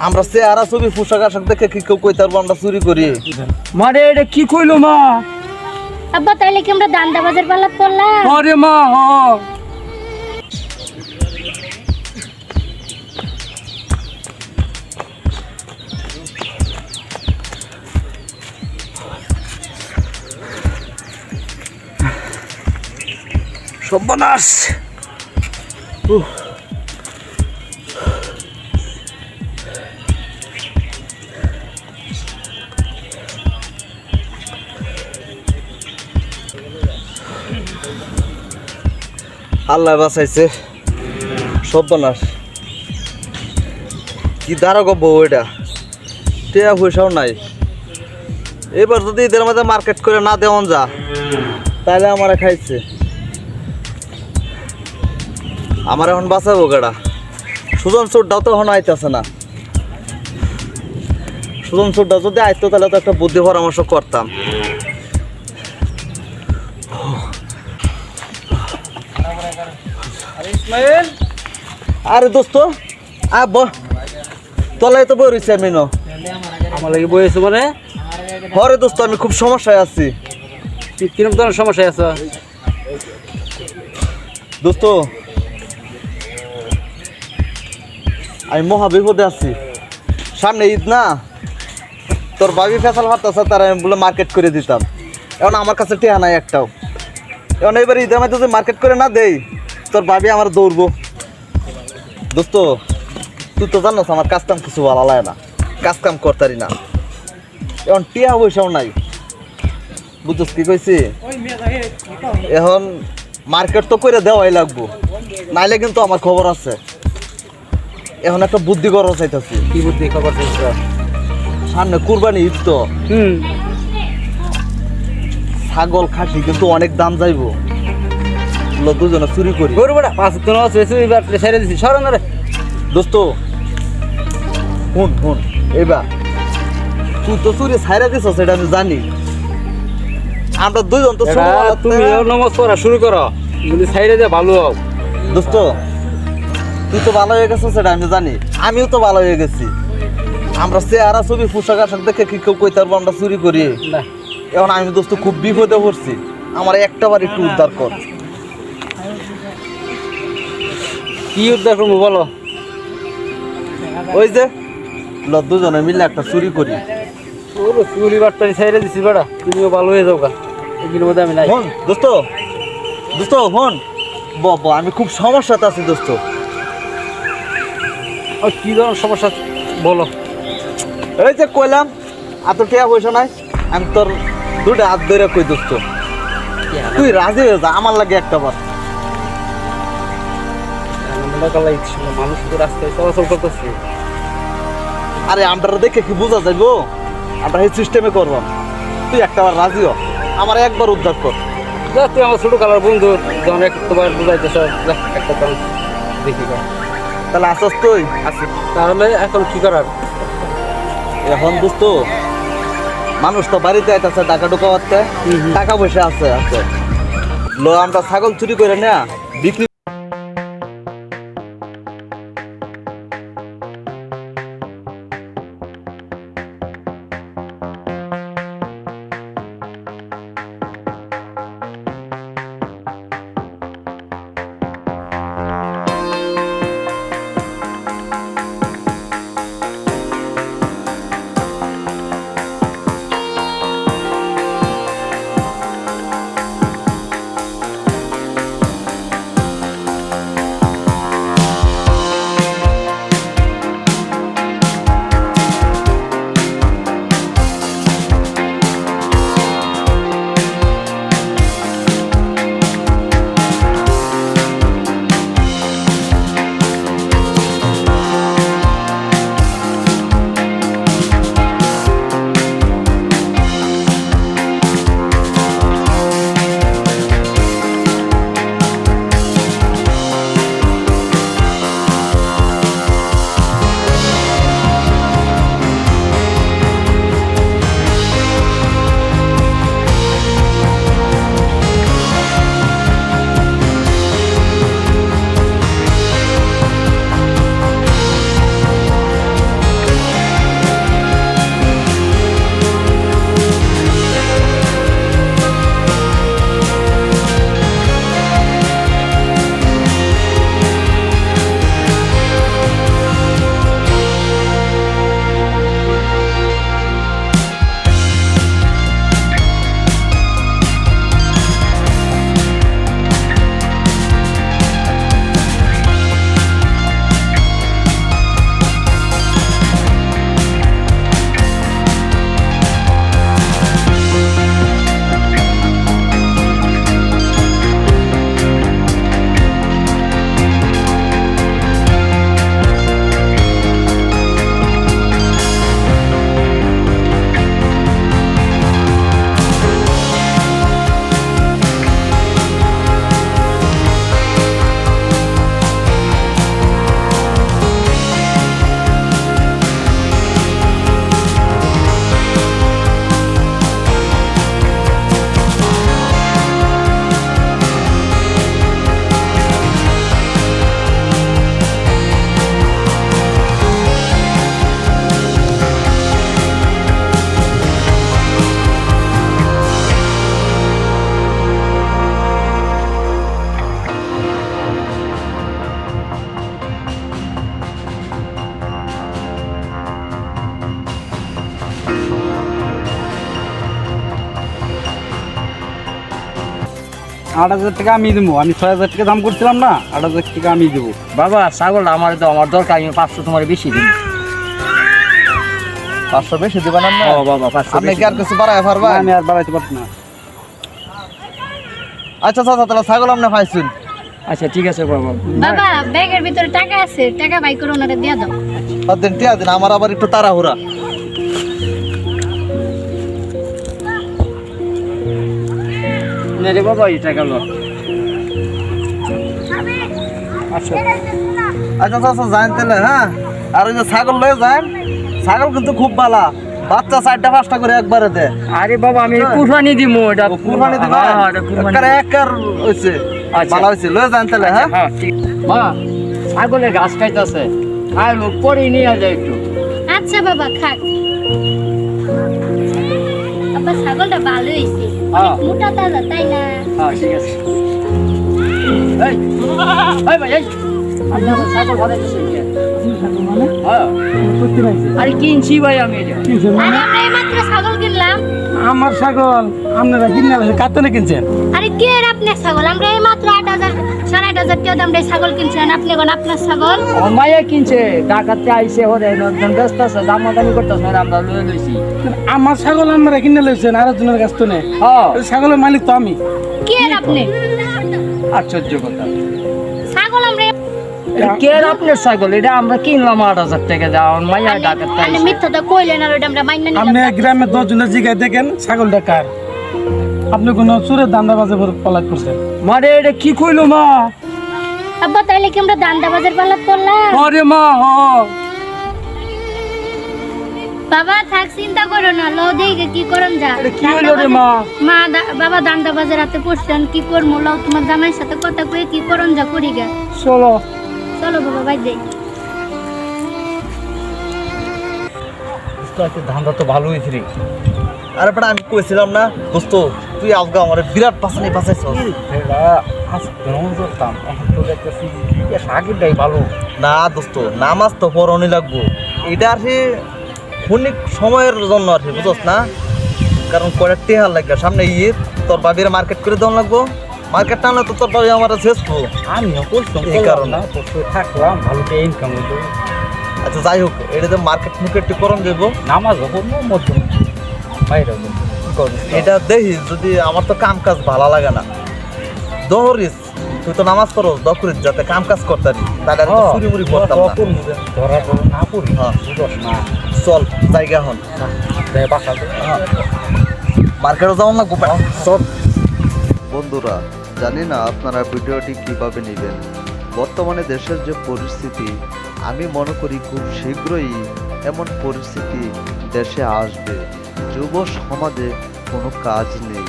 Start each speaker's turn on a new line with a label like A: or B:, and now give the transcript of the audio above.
A: আমরা চেহারা ছবি পোশাক আশাক দেখে কি কেউ কইতে পারবো আমরা চুরি করি?
B: মারে এটা কি কইলো মা?
C: আব্বা তাইলে কি আমরা দান্দাবাজের পাল্লাত পড়লাম?
B: আরে মা
A: সর্বনাশ। আল্লাহ বাঁচাইছে। সর্বনাশ, কি দাঁড়াগো বউ, এটা টিয়া পয়সাও নাই। এবার যদি এদের মধ্যে মার্কেট করে না দেওয়ান যা, তাহলে আমারে খাইছে। আমার এখন বাঁচাবো কেডা? সুজন চোরটাও তো এখন আইতেছে না। সুজন চোরটা যদি আইতো তাহলে তো একটা বুদ্ধি পরামর্শ করতাম।
B: ইসমাইল,
A: আরে দোস্ত আব তলায় তো বই রয়েছে। আমি
B: আমার লাগি বইছো মানে?
A: হরে দোস্ত, আমি খুব সমস্যায় আছি।
B: কিরকম ধরনের সমস্যা আছে
A: দোস্ত? আমি মহা বিপদে আছি। সামনে ঈদ না, তোর ভাবি ফেসাল মারতেছে, তার আমি বলে মার্কেট করে দিতাম। এখন আমার কাছে টেহা নাই একটাও। এখন এবার ঈদের মধ্যে যদি মার্কেট করে না দেই, তোর ভাবি আমার দৌড়বো। দোস্ত তুই তো জানোস আমার কাজ কাম কিছু ভালো লাগে না, কাজ কাম করতারি না। এখন টিয়া পয়সাও নাই, বুঝছিস কি কইছি? এখন মার্কেট তো করে দেওয়াই লাগবো, নাইলে কিন্তু আমার খবর আছে। এখন একটা বুদ্ধি করা চাইতেছি।
B: কি বুদ্ধি খবর?
A: সামনে কুরবানি ঈদ তো, ছাগল খাসি কিন্তু অনেক দাম যাইবো। দুজনে চুরি করি।
B: গরু বড়া 5 দিন আছে এবার ছেড়ে দিছি সরন রে।
A: দোস্ত শুন এবার তুই তো চুরি ছাইরা দিছ, সেটা আমি জানি। আমরা দুজন তো
B: তুমি নামাজ পড়া শুরু করো, যদি ছেড়ে দে ভালো হও।
A: দোস্ত তুই তো ভালো হয়ে গেছো, সেটা আমি জানি। আমিও তো ভালো হয়ে গেছি। আমরা চেহারা ছবি পোশাক আশাক দেখে কি কেউ কইতে পারবো আমরা চুরি করি?
B: না,
A: এখন আমি দোস্ত খুব বিপদে পড়ছি, আমার একটা বার একটু উদ্ধার কর।
B: কি উদ্ধার করবো বলো?
A: ওই যে দুজনে মিলে একটা চুরি করি।
B: ওর চুরি বাটপারি ছেড়ে দিছি বেড়া, তুমিও ভালো হয়ে যাও গা। এগুলোর মধ্যে আমি নাই।
A: হন দোস্ত, দোস্ত হন, আমি খুব সমস্যাতে আছি দোস্ত।
B: আর কি ধরনের সমস্যা বলো?
A: এই যে কইলাম এত টাকা পয়সা নাই, আমি তোর দুটো হাত ধরে কই দোস্ত, তুই রাজি হয়ে যা আমার লাগে একটা বার।
B: মানুষ তো রাস্তায় চলাচল করতেছে।
A: আরে আমরা দেখে কি বোঝা যাইবো? আমরা এই সিস্টেমে করবাম। তুই একটা বার রাজি হ, আমার একবার উদ্ধার কর।
B: যা, তুই আমার ছোট কালার বন্ধু, যখন একবার বুঝাইতেছ একটা চান্স দেখি।
A: তাহলে আসস তুই?
B: আচ্ছা, তাহলে এখন কি করার?
A: এখন দোস্ত মানুষ তো বাড়িতে আইতাছে টাকা ঢোকা করতে, টাকা পয়সা আছে আছে লো, আমরা ছাগল চুরি করে না বিক্রি।
D: 8,000 টাকা আমি দেবো। আমি 6,000 টাকা দাম করছিলাম না, 8,000 টাকা আমি দেবো।
B: বাবা ছাগলটা আমার তো আমার দরকার, আমি 500 তোমার বেশি দিন।
A: 500 বেশি দিবেন আপনি?
B: ও বাবা 500
A: আপনি কি আর কিছু বাড়ায় পারবেন?
D: আমি আর বাড়াইতে পারছি না।
A: আচ্ছা চাচা, তাহলে ছাগল আপনি পাইছেন।
B: আচ্ছা ঠিক আছে বাবা।
C: বাবা ব্যাগের ভিতরে টাকা আছে, টাকা বাই করে ওনারে দিয়ে দাও।
A: দিন টিয়া দিন, আমার আবার একটু তাড়াহুড়া।
B: নে রে বাবা এই টাকা লো। আচ্ছা
A: আচ্ছা চাচা যান তাহলে, হ্যাঁ। আর ওই যে ছাগল লয়ে যান, ছাগল কিন্তু খুব ভালো, বাচ্চা 4টা 5টা করে একবারে দেয়।
B: আরে বাবা আমি কুরবানি দিমু এটা।
A: কুরবানি দিবা?
B: হ্যাঁ এটা কুরবানি।
A: একবারে একবার হইছে,
B: আচ্ছা।
A: ভালো হইছে, লয়ে যান তাহলে, হ্যাঁ।
B: হ্যাঁ ঠিক। মা ছাগলের ঘাস খাইতেছে, আর লোক পরে নিয়ে যায় একটু।
C: আচ্ছা বাবা খাক। আব্বা ছাগলটা ভালো হইছে,
B: হ্যাঁ।
C: মোটা তাজা তাই না?
B: হ্যাঁ ঠিক আছে। এই এই ভাই এই আপনি আমার ছাগল ভাড়াইতেছেন কে? হ্যাঁ আরে কিনছি ভাই আমি এটা।
C: আরে আমরা এইমাত্র ছাগল কিনলাম।
D: আমার ছাগল আপনারা কিনে কাতনে কিনছেন?
C: আরে কে এর আপনার ছাগল? আমরা এইমাত্র 8,000 8,500 টাকা দাম দিয়ে ছাগল কিনছেন, আপনি কোন আপনার ছাগল?
B: আমার মায়ে কিনছে, ডাকাতে আইসে হরে একদম ব্যস্ত আছে, দামাদামি করতেছে না, আমরা লয়ে লইছি।
D: আমার ছাগল আপনারা কিনে লইছেন আরেকজনের কাছ থেকে।
B: হ্যাঁ
D: ওই ছাগলের মালিক তো আমি।
C: কে এর আপনি?
B: আশ্চর্য কথা।
C: ছাগল আমরা
B: কে আর আপনার ছাগল? এটা আমরা কিনলাম 8,000 টাকা দাও, আমার মাইয়া ডাকাতে
C: আপনি
B: আইসে।
C: মিথ্যা তো কইলেন, আর ওটা আমরা মাইনা
D: আপনি
C: নিলাম।
D: গ্রামে 10 জনের জিগায় দেখেন ছাগলটা কার। আপনি কোনো চোরের দান্দাবাজে পলাত করছেন?
B: মারে এটা কি কইলো মা?
C: আব্বা তাইলে কি আমরা দান্দাবাজের পাল্লাত পড়লাম?
B: আরে মা হ
C: বাবা থাক, চিন্তা করো না, লো দেখে কি করন যা।
B: এটা কি হইলো রে মা?
C: বাবা দান্দাবাজের হাতে পড়ছেন, কি করবো লও, তোমার জামাইয়ের সাথে কথা কয়ে কি করন যা করি গে।
B: চলো
C: চলো বাবা বাই যাই।
B: ধান্দা তো ভালো হয়েছে রে।
A: আরে বেটা আমি কইছিলাম না দোস্ত, তুই আজকে আমার বিরাট পাছানি পাছাইছস।
B: আগেরটাই ভালো।
A: না দোস্ত, নামাজ তো পড়নি লাগবো, এটা আর কি ক্ষণিক সময়ের জন্য আর কি, বুঝছ না? কারণ কয়টা টেহার লাগবে, সামনে ঈদ, তোর বাবির মার্কেট করে দেওয়া লাগবো। মার্কেট টানলে তো তোর বাবি আমার শেষবো।
B: আমিও করতাম
A: এই কারণে।
B: না, থাকলাম ভালো ইনকাম হইতো।
A: আচ্ছা যাই হোক, এটা তো মার্কেট মুকেট করন দেবো,
B: নামাজ পড়বো মধ্যম বাইরে
A: এটা দেখি যদি আমার তো কাম কাজ ভালো লাগে না। দহরিস তুই তো নামাজ পড়ো, দকরিস যাতে কাম কাজ করতে পারি, তাহলে আমি তো চুরি মুড়ি করতাম না।
B: ধরা না পড়ি
A: হ্যাঁ
B: বুঝস না
A: চল জায়গা হন,
B: বাসা
A: মার্কেটও যাও না গোপা চল। বন্ধুরা, জানি না আপনারা ভিডিওটি কিভাবে নেবেন। বর্তমানে দেশের যে পরিস্থিতি, আমি মনে করি খুব শীঘ্রই এমন পরিস্থিতি দেশে আসবে, যুব সমাজে কোনো কাজ নেই,